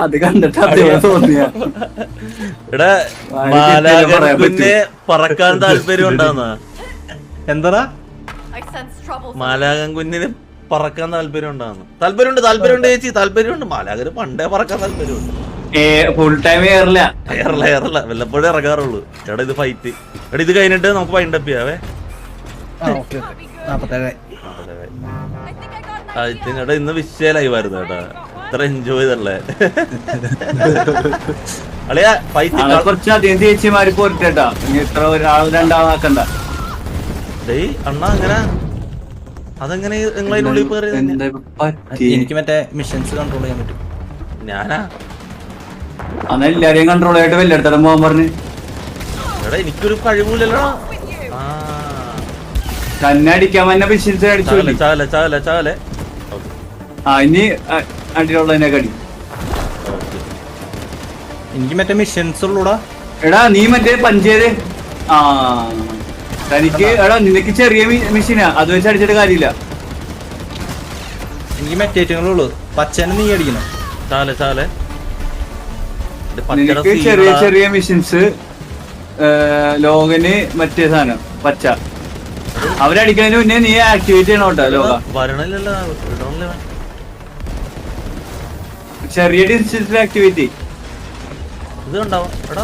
അത് കണ്ടിട്ട് തോന്നിയ പിന്നെ പറക്കാൻ താല്പര്യം ഉണ്ടാവുന്ന എന്താ മാലാകൻ കുഞ്ഞിന് പറക്കാൻ താല്പര്യം ഉണ്ടാവുന്നു. താല്പര്യമുണ്ട് ചേച്ചി, താല്പര്യമുണ്ട്. മാലാകന് പണ്ടേ പറക്കാൻ താല്പര്യമുണ്ട്. ഫുൾ ടൈം ഏറില്ല വല്ലപ്പോഴും ഇറങ്ങാറുള്ളൂ. എടാ ഇത് ഫൈറ്റ്, എടാ ഇത് കഴിഞ്ഞിട്ട് നമുക്ക് വൈൻഡപ്പ് ചെയ്യാവേ. എടാ ഇന്ന് വിഷയ ലൈവായിരുന്നു കേട്ടാ, ഇത്ര എൻജോയ് ചെയ്തല്ലേ. അളിയാ ഫൈറ്റ് കുറച്ചധികം ചേച്ചിമാര് പോരിട്ടാ, ഇത്ര ഒരാൾ രണ്ടാളാക്കണ്ട. ഡേയ് അണ്ണാ അങ്ങനെ അതെങ്ങനെ നിങ്ങളതിനുള്ളിൽ കയറി? എനിക്ക് മറ്റേ മിഷൻസ് കൺട്രോൾ ചെയ്യാൻ പറ്റും. ഞാനാ അന്ന് എല്ലാരെയും കൺട്രോൾ ആയിട്ട് വലിയെടുത്തടം പോകാൻ പറഞ്ഞു. എടാ എനിക്കൊരു കഴിവില്ലല്ലോ. തന്നെ അടിക്കാൻ തന്നെ മിഷൻസ് അടിച്ചു. ചാകലെ ഇനി അടിയുള്ളതിനെ കടി. എനിക്ക് മറ്റേ മിഷൻസ് ഉള്ളൂടാ. എടാ നീ മറ്റേ പഞ്ചേര് തനിക്ക് എടാ നിനക്ക് ചെറിയ മെഷീനാ, അത് വെച്ച് അടിച്ചിട്ട് കാര്യമില്ല. എനിക്ക് മറ്റേറ്റങ്ങളുള്ളൂ. പച്ചനെ നീ അടിക്കണം. നിനക്ക് ചെറിയ ചെറിയ മെഷീൻസ്, ലോകന് മറ്റേ സാധനം പച്ച. അവരടിക്കുന്നതിന് മുന്നേ നീ ആക്ടിവേറ്റ് ചെയ്യണം കേട്ടോ. ലോക ചെറിയ ഡിസ്റ്റൻസിൽ ആക്ടിവേറ്റ് ഇത് ഉണ്ടാവും. എടാ